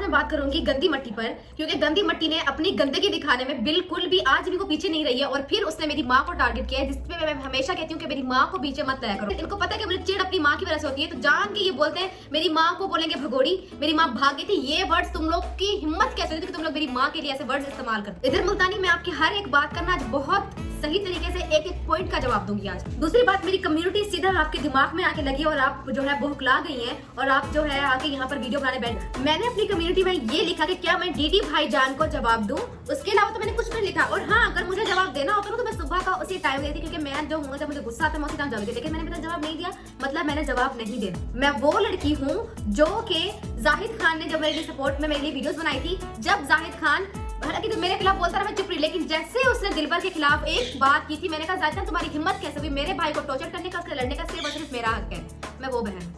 मैं बात करूंगी गंदी मट्टी पर, क्योंकि गंदी मट्टी ने अपनी गंदगी दिखाने में बिल्कुल भी आज भी को पीछे नहीं रही है और फिर उसने मेरी माँ को टारगेट किया है, जिसपे मैं हमेशा कहती हूँ कि मेरी माँ को पीछे मत लाया करो। इनको पता है कि मुझे चिढ़ अपनी माँ की वजह से होती है, तो जान के ये बोलते हैं मेरी माँ को बोलेंगे भगोड़ी, मेरी माँ भाग गई थी। ये वर्ड्स तुम लोग की हिम्मत कैसे होती है कि तुम लोग मेरी माँ के लिए ऐसे वर्ड्स इस्तेमाल करते। इधर मुल्तानी में आपकी हर एक बात करना आज बहुत सही तरीके से एक एक पॉइंट का जवाब दूंगी आज। दूसरी बात, मेरी कम्युनिटी सीधा आपके दिमाग में आके लगी और आप जो है बौखला गई हैं और आप जो है आके यहाँ पर वीडियो बनाने बैठ। मैंने अपनी कम्युनिटी में ये लिखा कि क्या मैं डीडी भाईजान को जवाब दूं, उसके अलावा तो मैंने कुछ नहीं लिखा। और हाँ, अगर मुझे जवाब देना होता तो मैं सुबह का उसी टाइम देती, क्योंकि मैं जो हूँ जब मुझे गुस्सा आता है मैं उसी टाइम जवाब देती, लेकिन मैंने मेरा जवाब नहीं दिया, मतलब मैंने जवाब नहीं देना। मैं वो लड़की हूँ जो कि जाहिद खान ने जब मेरे लिए सपोर्ट में मेरे लिए वीडियोस बनाई थी, जब जाहिद खान हालांकि तो मेरे खिलाफ बोलता रहा, मैं चुप रही, लेकिन जैसे उसने दिलबर के खिलाफ एक बात की थी, मैंने कहा जाहिद खान तुम्हारी हिम्मत कैसे हुई मेरे भाई को टॉर्चर करने का, उसके लड़ने का, सिर्फ मेरा हक है। मैं वो बहन,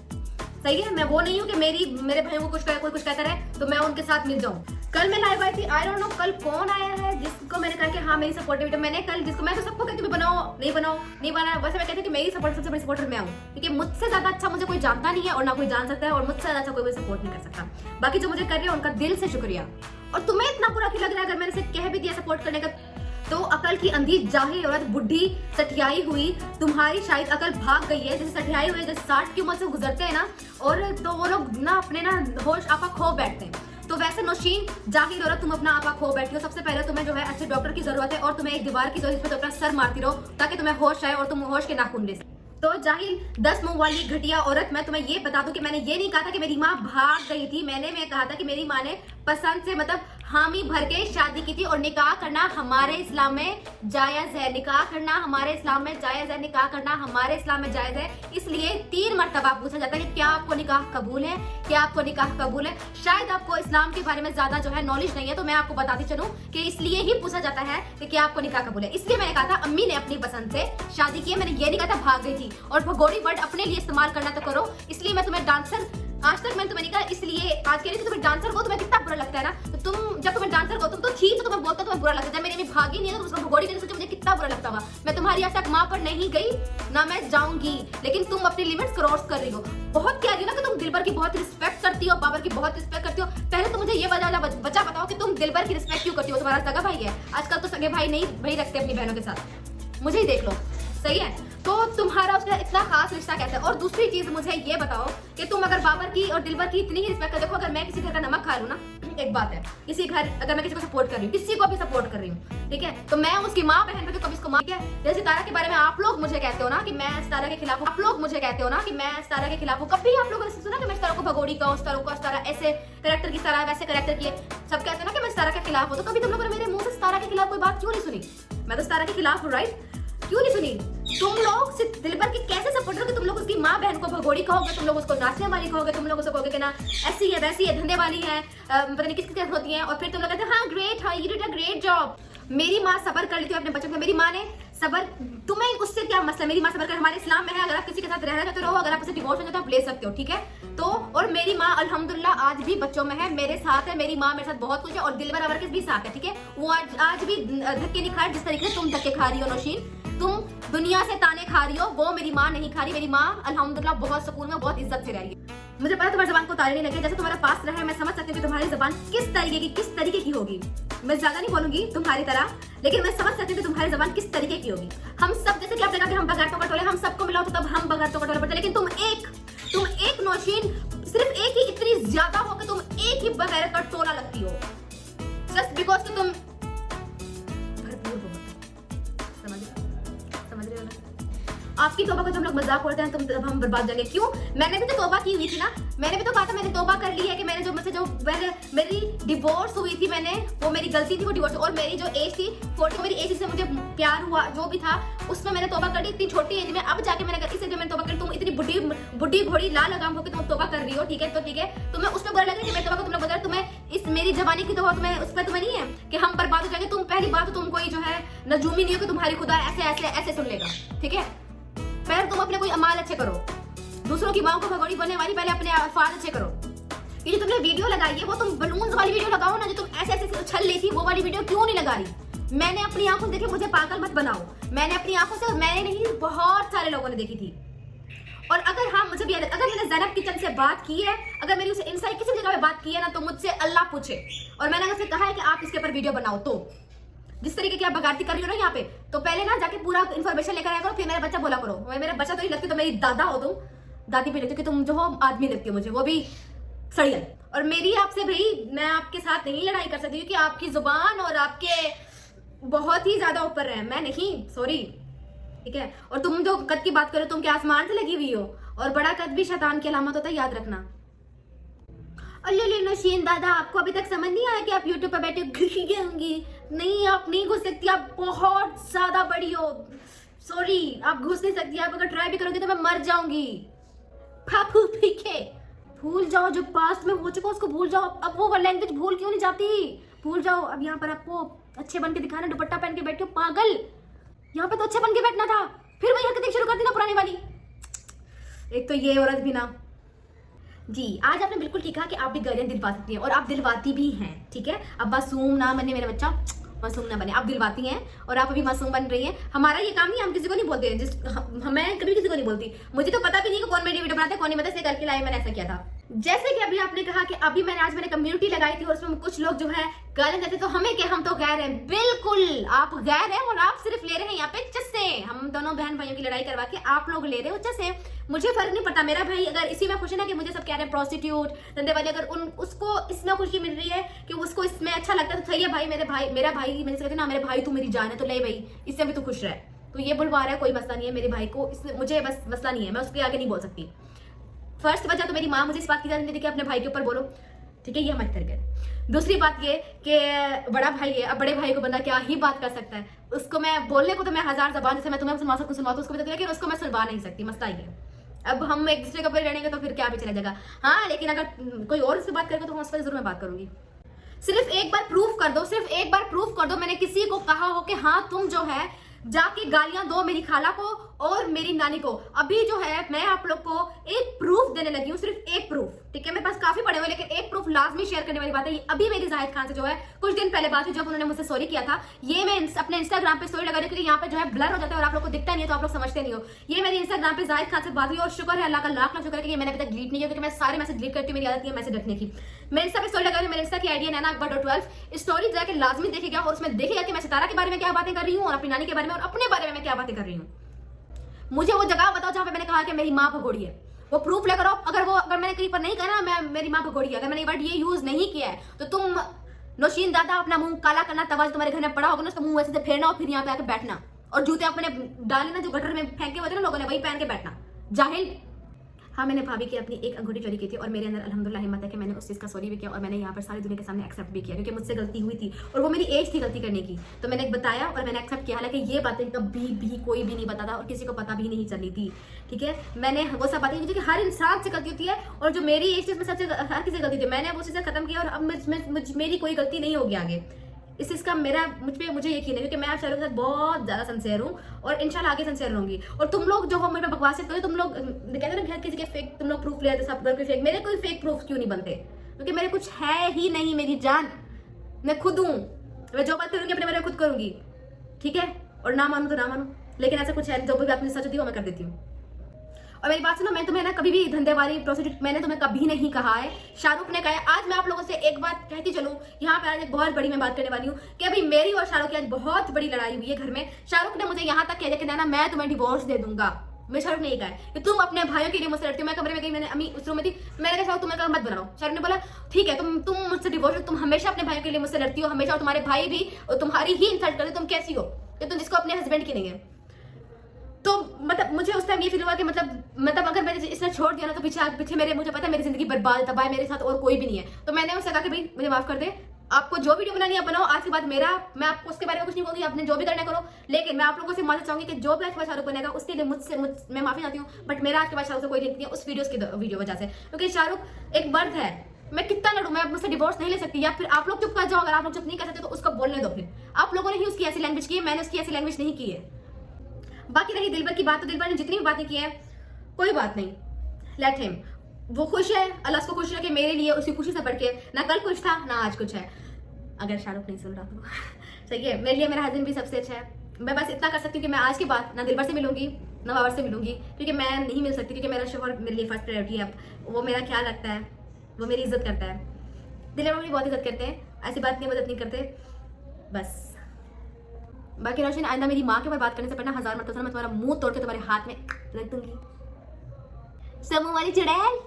सही है, मैं वो नहीं हूँ कि मेरे भाइयों को कोई कुछ कहता रहे तो मैं उनके साथ मिल जाऊँ। कल मैं लाइव आई थी, आई डोंट नो कल कौन आया है जिसको मैंने कहा कि हाँ मेरी सपोर्टिव वीडियो, मैंने कल जिसको मैं तो सबको कहती हूँ बनाओ नहीं बनाओ, वैसे मैं कहती हूँ कि मेरी सपोर्ट सबसे बड़ी सपोर्टर मैं हूँ, क्योंकि मुझसे ज्यादा अच्छा मुझे कोई जानता नहीं है और ना कोई जान सकता है और मुझसे ज्यादा अच्छा कोई सपोर्ट नहीं कर सकता। बाकी जो मुझे कर रहे हैं उनका दिल से शुक्रिया। और तुम्हें इतना बुरा क्यों लग रहा है अगर मैंने से कह भी दिया सपोर्ट करने का? तो अकल की अंधी जाहिल औरत बुढ़ी सठियाई हुई, तुम्हारी शायद अकल भाग गई है। जैसे सठियाई हुई, जैसे 60 की उम्र से गुजरते हैं ना, और तो वो लोग ना अपने ना होश आपा खो बैठते हैं, तो वैसे नौशीन जाहिल औरत तुम अपना आपा खो बैठी हो। सबसे पहले तुम्हें जो है अच्छे डॉक्टर की जरूरत है और तुम्हें एक दीवार की जरूरत है, तो अपना सर मारती रहो ताकि तुम्हें होश आए और तुम होश के नाखून ले सको। तो जाहिल 10 मुंह वाली घटिया औरत, मैं तुम्हें ये बता दूं कि मैंने ये नहीं कहा था कि मेरी माँ भाग गई थी, मैं कहा था कि मेरी माँ ने पसंद से मतलब हामी भर के शादी की थी और निकाह करना हमारे इस्लाम में जायज है, निकाह करना हमारे इस्लाम में जायज है, निकाह करना हमारे इस्लाम में जायज है। इसलिए 3 मर्तबा पूछा जाता है कि क्या आपको निकाह कबूल है, क्या आपको निकाह कबूल है। शायद आपको इस्लाम के बारे में ज्यादा जो है नॉलेज नहीं है, तो मैं आपको बताती चलूं कि इसलिए ही पूछा जाता है कि क्या आपको निकाह कबूल है। इसलिए मैंने कहा था अम्मी ने अपनी पसंद से शादी की है, मैंने ये नहीं कहा था भाग गई थी। और भगोड़ी वर्ड अपने लिए इस्तेमाल करना तो करो, इसलिए मैं तुम्हें डांसर, आज तक मैंने तुम्हें नहीं कहा, इसलिए आज कह रही थी तुम्हें डांसर को तुम्हें कितना बुरा लगता है ना, तो तुम जब तुम्हें डांसर को तुम तो ठीक, तो तुम्हें बोलता तुम्हें बुरा लगता है। जब मेरी अम्मी भागी नहीं है तो उसको भगोड़ी करने से मुझे कितना बुरा लगता होगा। मैं तुम्हारी आज तक माँ पर नहीं गई ना मैं जाऊंगी, लेकिन तुम अपनी लिमिट्स क्रॉस कर रही हो। बहुत कह रही हो ना कि तुम दिलबर की बहुत रिस्पेक्ट करती हो, बाबर की बहुत रिस्पेक्ट करती हो। पहले तो मुझे ये बचा बताओ कि तुम दिलबर की रिस्पेक्ट क्यों करती हो? तुम्हारा सगा भाई है, आजकल तो सगे भाई नहीं भाई रखते अपनी बहनों के साथ, मुझे ही देख लो, सही है। तो तुम्हारा उसका इतना खास रिश्ता कैसे है? और दूसरी चीज मुझे ये बताओ कि तुम अगर बाबर की और दिलबर की इतनी ही रिस्पेक्ट कर, देखो अगर मैं किसी घर का नमक खा लूं ना, एक बात है, किसी घर अगर मैं किसी को सपोर्ट कर रही हूँ, किसी को भी सपोर्ट कर रही हूँ, ठीक है, तो मैं उसकी माँ बहन पे तो कभी इसको माँ, ठीक है। जैसे सितारा के बारे में आप लोग मुझे कहते हो ना कि मैं सितारा के खिलाफ हूँ, आप लोग मुझे कहते हो ना कि मैं सितारा के खिलाफ हूँ, कभी आप लोगों ने सुना कि मैं सितारा को भगोड़ी कहूँ, सितारा ऐसे करेक्टर की तरह वैसे करेक्टर की, सब कहते हैं ना कि मैं सितारा के खिलाफ हूँ, तो कभी तुम लोगों ने मेरे मुंह से सितारा के खिलाफ कोई बात क्यों नहीं सुनी? मैं तो सितारा के खिलाफ हूँ, राइट? क्यों नहीं सुनी? तुम लोग सिर्फ दिलबर के कैसे सपोर्ट करोगे? तुम लोग उसकी माँ बहन को भगोड़ी कहोगे, तुम लोग उसको नाचने वाली कहोगे, तुम लोग उसको कहोगे कि ना ऐसी है वैसी है, धंधे वाली है, पता नहीं किस किस होती है, और फिर तुम लोग कहते हैं हाँ ग्रेट, हाँ you did a great job. मेरी माँ सबर कर लेती है अपने बच्चों में, मेरी माँ ने सबर, तुम्हें उससे क्या मसला? मेरी माँ सबर कर, हमारे इस्लाम में है अगर आप किसी के साथ रहना चाहते हो, अगर आप उसे डिवोर्स हो तो आप ले सकते हो, ठीक है। तो और मेरी माँ अल्हम्दुलिल्लाह आज भी बच्चों में है, मेरे साथ है, मेरी माँ मेरे साथ बहुत कुछ है, और दिलबर अवर के भी साथ है, ठीक है। वो आज भी धक्के नहीं खा रही जिस तरीके से तुम धक्के खा रही हो नौशीन, तुम दुनिया से ताने खा रही हो, वो मेरी माँ नहीं खा रही। मेरी माँ अल्हम्दुलिल्लाह बहुत सुकून में बहुत इज्जत से रह रही है। मुझे पता तुम्हारी जबान को तारे नहीं लगे, जैसे तुम्हारा पास रहा है, मैं समझ सकती हूँ कि तुम्हारी जबान किस तरीके की होगी। मैं ज्यादा नहीं बोलूंगी तुम्हारी तरह, लेकिन मैं समझ सकती हूँ कि तुम्हारी जबान किस तरीके की होगी। हम सब जैसे कि आपने कहा कि हम बगैरतों का टोले, हम सबको मिलाओ तो तब हम बगैरतों का टोले पड़ते, लेकिन तुम एक नौशीन, सिर्फ एक ही इतनी ज्यादा हो कि तुम एक ही बगैरत का टोला लगती हो, जस्ट बिकॉज कि तुम भरपूर हो। समझ रहे हो ना? आपकी तौबा को जब लोग मजाक उड़ाते हैं तब हम बर्बाद जाएंगे। क्यों? मैंने भी तो तौबा की हुई थी ना, मैंने भी तो कहा था मैंने तौबा कर ली है कि मैंने जो मुझसे जो मेरी डिवोर्स हुई थी, मैंने वो मेरी गलती थी, वो डिवोर्स, और मेरी जो एज थी 40, मेरी एज से मुझे प्यार हुआ जो भी था उसमें मैंने तौबा कर ली इतनी छोटी एज में। अब जाके मैंने इसे जो मैंने तौबा कर, तुम इतनी बुढ़ी घोड़ी लाल लगाम हो कि तुम तौबा कर रही हो, ठीक है, तो ठीक है, तुम्हें उसमें बुरा लगे कि मैं तौबा को तुम लोग बता, तुम्हें इस मेरी जवानी की तौबा तुम्हें उस पर तुम्हें नहीं है कि हम बर्बाद हो जाएंगे। तुम पहली बात तुम कोई जो है नजूमी नहीं हो कि तुम्हारी खुदा ऐसे सुन लेगा, ठीक है। पहले तुम अपने कोई अमाल अच्छे करो, दूसरों की माँ को भगोड़ी बनने वाली पहले अपने अफाल अच्छे करो। ये जो तुमने वीडियो लगाई है वो तुम बलून्स वाली वीडियो लगाओ ना, जो तुम ऐसे उछल रही थी, वो वाली वीडियो क्यों नहीं लगा रही? मैंने अपनी आंखों से देखी, मुझे पागल मत बनाओ, मैंने अपनी आंखों से, मैंने नहीं बहुत सारे लोगों ने देखी थी। और अगर हाँ मुझे भी अगर मैंने ज़ैनब किचन से बात की है, अगर मेरी उसे इनसाइड किसी जगह पे बात की है ना, तो मुझसे अल्लाह पूछे। और मैंने उससे कहा है कि आप इसके ऊपर वीडियो बनाओ, तो जिस तरीके की आप बगावती कर रही हो ना यहाँ पे, तो पहले ना जाके पूरा इन्फॉर्मेशन लेकर आया करो, फिर मेरा बच्चा बोला करो। मेरा बच्चा तो नहीं लगती, तो मेरी दादा हो तुम, दादी भी लगती कि तुम जो हो आदमी लगती हो मुझे, वो भी सड़ियल। और मेरी आपसे भाई, मैं आपके साथ नहीं लड़ाई कर सकती क्योंकि आपकी जुबान और आपके बहुत ही ज्यादा ऊपर है, मैं नहीं, सॉरी, ठीक है। और तुम जो कद की बात करो, तुम क्या आसमान से लगी हुई हो? और बड़ा कद भी शैतान की अलामत होता है, याद रखना। अल्ले नौशीन दादा, आपको अभी तक समझ नहीं आया कि आप यूट्यूब पर बैठे घुसी होंगी? नहीं, आप नहीं घुस सकती, आप बहुत ज्यादा बड़ी हो, सॉरी, आप घुस नहीं सकती। आप अगर ट्राई भी करोगे तो मैं मर जाऊंगी। फाफू पीके भूल जाओ, जो पास्ट में हो चुका उसको भूल जाओ। अब वो लैंग्वेज भूल क्यों नहीं जाती? भूल जाओ। अब यहाँ पर आपको अच्छे बन के दिखाना, दुपट्टा पहन के बैठे हो पागल। यहाँ पे तो अच्छे बन के बैठना था, फिर वही हरकतें शुरू कर दी ना पुरानी वाली। एक तो ये औरत भी ना जी। आज आपने बिल्कुल ठीक कहा कि आप भी गर्दन दिलवा सकती हैं, और आप दिलवाती भी हैं, ठीक है। अब मासूम ना बने मेरा बच्चा, मासूम ना बने, आप दिलवाती हैं और आप अभी मासूम बन रही हैं। हमारा ये काम नहीं, हम किसी को नहीं बोलते हैं, मैं कभी किसी को नहीं बोलती। मुझे तो पता भी नहीं कि कौन मेरी वीडियो बनाता है, कौन नहीं बताया, करके लाए, मैंने ऐसा किया था। जैसे कि अभी आपने कहा कि अभी मैंने कम्युनिटी लगाई थी और उसमें कुछ लोग जो है गालियां देते, तो हमें क्या, हम तो गैर हैं, बिल्कुल आप गैर हैं। और आप सिर्फ ले रहे हैं यहाँ पे चस्से, हम दोनों बहन भाइयों की लड़ाई करवा के आप लोग ले रहे हो चस्से। मुझे फर्क नहीं पड़ता, मेरा भाई अगर इसी में खुश है ना कि मुझे सब कह रहे हैं प्रोस्टिट्यूट धंधे वाले, अगर उसको इसमें खुशी मिल रही है कि उसको इसमें अच्छा लगता है, तो सही है भाई। मेरा भाई मेरे से कहते ना, मेरे भाई तू मेरी जान है, तो ले भाई, इससे भी तू खुश रहे। तो ये बुलवा रहा है, कोई मसला नहीं है मेरे भाई को, इससे मुझे बस मसला नहीं है, मैं उसके आगे नहीं बोल सकती। फर्स्ट वजह तो मेरी माँ मुझे इस बात की इजाजत नहीं दी कि अपने भाई के ऊपर बोलो, ठीक है, ये मत करके। दूसरी बात ये कि बड़ा भाई है, अब बड़े भाई को बंदा क्या ही बात कर सकता है, उसको मैं बोलने को तो मैं हजार जबान, जैसे मैं तुम्हें सुनवा सकूँ सुनवा उसको भी, लेकिन उसको मैं सुनवा नहीं सकती, मसला ये। अब हम एक दूसरे के ऊपर लड़ेंगे तो फिर क्या भी चला जाएगा। हाँ, लेकिन अगर कोई और उससे बात करेगा तो उस पर जरूर मैं बात करूंगी। सिर्फ एक बार प्रूफ कर दो, सिर्फ एक बार प्रूफ कर दो, मैंने किसी को कहा हो कि हाँ तुम जो है जाके गालियां दो मेरी खाला को और मेरी नानी को। अभी जो है मैं आप लोग को एक प्रूफ देने लगी हूँ, सिर्फ एक प्रूफ, ठीक है। मेरे पास काफी पड़े हुए, लेकिन एक प्रूफ लाजमी शेयर करने वाली बात है। ये अभी मेरी जाहिद खान से जो है कुछ दिन पहले बात हुई, जब उन्होंने मुझसे सॉरी किया था। ये मैं अपने इंस्टाग्राम पे स्टोरी लगाने के लिए यहाँ पे जो है ब्लर हो जाता है और आप लोग को दिखता नहीं है, तो आप लोग समझते नहीं हो। ये मेरी इंस्टाग्राम पे जाहिद खान से बात हुई और शुक्र है अल्लाह का लाख लाख शुक्र है कि मैंने अभी तक डिलीट नहीं किया, क्योंकि मैं सारे मैसेज डिलीट करती हूँ, मेरी आदत है मैसेज रखने की। मैं इंस्टा पे स्टोरी लगा रही हूँ, मेरे इंस्टा की आईडी है nana.12। स्टोरी जाके लाजमी देखेगा और उसमें देखेगा कि मैं सितारा के बारे में क्या बातें कर रही हूँ और अपनी नानी के बारे में और अपने बारे में मैं क्या बातें कर रही हूँ। मुझे वो जगह बताओ जहां पे मैंने कहा कि मेरी माँ भगोड़ी है, वो प्रूफ लेकर आओ। अगर मैंने कहीं पर नहीं कहा ना मेरी माँ भगोड़ी है, अगर मैंने ये वर्ड ये यूज नहीं किया है, तो तुम नौशीन दादा अपना मुंह काला करना, तवाज तुम्हारे घर में पड़ा होगा ना, उसका मुंह ऐसे से फेरना और फिर यहाँ पे आके बैठना, और जूते अपने डाले ना जो गटर में फेंके हुए थे ना लोगों ने, वही पहन के बैठना, जाहिल। हाँ, मैंने भाभी की अपनी एक अंगूठी चोरी की थी और मेरे अंदर अल्हम्दुलिल्लाह हिम्मत है कि मैंने उस चीज़ का सॉरी भी किया और मैंने यहाँ पर सारी दुनिया के सामने एक्सेप्ट भी किया, क्योंकि मुझसे गलती हुई थी और वो मेरी एज थी गलती करने की, तो मैंने बताया और मैंने एक्सेप्ट किया। हालांकि ये बातें कभी भी कोई भी नहीं बताता और किसी को पता भी नहीं चली थी, ठीक है। मैंने वो सब बातें की कि हर इंसान से गलती होती है, और जो मेरी एज थी उसमें सबसे हर किसी गलती थी, मैंने वो चीज़ें खत्म किया और अब मेरी कोई गलती नहीं होगी आगे। इस चीज़ का मुझे यकीन है, क्योंकि मैं आप शाहरुख के साथ बहुत ज़्यादा सिंसियर हूँ और इंशाल्लाह आगे सिंसियर रहूंगी। और तुम लोग जो हो मेरे में बकवास करते हो, तुम लोग कहते हैं ना किसी के फेक, तुम लोग प्रूफ ले आते सब करके फेक, मेरे कोई फेक प्रूफ क्यों नहीं बनते? क्योंकि मेरे कुछ है ही नहीं, मेरी जान, मैं खुद हूँ, मैं जो बात करूँगी अपने बारे में खुद करूँगी, ठीक है। और ना मानू तो ना मानू, लेकिन ऐसा कुछ है जो भी बात मुझे सच होती है वो मैं कर देती हूँ। और मेरी बात सुनो, मैं तुम्हें ना कभी भी धंधे वाली प्रोस्टिट्यूट मैंने तुम्हें कभी नहीं कहा है, शाहरुख ने कहा है। आज मैं आप लोगों से एक बात कहती चलूं, यहाँ पे आज एक बहुत बड़ी मैं बात करने वाली हूँ कि अभी मेरी और शाहरुख की आज बहुत बड़ी लड़ाई हुई है घर में। शाहरुख ने मुझे यहाँ तक कह दिया कि नैना मैं तुम्हें डिवोर्स दे दूंगा। मैं शाहरुख ने ये कहा है कि तुम अपने भाइयों के लिए मुझसे लड़ती हो। मैं कमरे में गई, मैंने अम्मी उस रूम में थी, मैंने कहा शाहरुख तुम्हें मत बनाओ। शाहरुख ने बोला ठीक है, तुम मुझसे डिवोर्स, तुम हमेशा अपने भाइयों के लिए मुझसे लड़ती हो हमेशा, और तुम्हारे भाई भी और तुम्हारी ही इंसल्ट करते, तुम कैसी हो कि तुम जिसको अपने हस्बैंड की नहीं है। तो मतलब मुझे उस टाइम ये फील हुआ कि मतलब अगर मैंने इसने छोड़ दिया ना तो पीछे मेरे, मुझे पता है मेरी जिंदगी बर्बाद, तबाह है, मेरे साथ और कोई भी नहीं है। तो मैंने उससे कहा कि भाई मुझे माफ कर दे, आपको जो वीडियो बनानी है बनाओ, आज के बाद मैं आपको उसके बारे में कुछ नहीं कहूंगी, आपने जो भी करना करो। लेकिन मैं आप लोगों से माफी चाहूंगी कि जो भी आज के बाद शाहरुख बनेगा उसके लिए मैं माफी चाहती हूँ, बट मेरा आज के बाद शाहरुख से कोई लिंक नहीं है उस वीडियो वजह से, क्योंकि शाहरुख एक मर्द है। मैं कितना लड़ूं, मैं मुझसे डिवोर्स नहीं ले सकती, या फिर आप लोग चुप कर जाओ। अगर आप लोग चुप नहीं कर सकते तो उसको बोलने दो। फिर आप लोगों ने ही उसकी ऐसी लैंग्वेज की है, मैंने उसकी ऐसी लैंग्वेज नहीं की है। बाकी रही दिलबर की बात, तो दिलबर ने जितनी भी बातें की है कोई बात नहीं, लेट हिम, वो खुश है, अल्लाह उसको खुश रखे। मेरे लिए उसकी खुशी से बढ़ के ना कल कुछ था ना आज कुछ है, अगर शाहरुख नहीं सुन रहा तो सही है। मेरे लिए मेरा हस्बैंड भी सबसे अच्छा है। मैं बस इतना कर सकती हूँ कि मैं आज के बाद ना दिलबर से मिलूंगी नवावर से मिलूंगी, क्योंकि मैं नहीं मिल सकती, क्योंकि मेरा शोहर मेरे लिए फर्स्ट प्रायोरिटी है। वो मेरा ख्याल रखता है, वो मेरी इज्जत करता है, दिल में मेरी बहुत इज्जत करते हैं, ऐसी बात नहीं, मदद नहीं करते बस। बाकी रोशन, आइंदा मेरी माँ के ऊपर बात करने से पहले 1000 मरतबा मैं तुम्हारा मुंह तोड़ के तुम्हारे हाथ में रख दूंगी। समूह वाली चुड़ैल।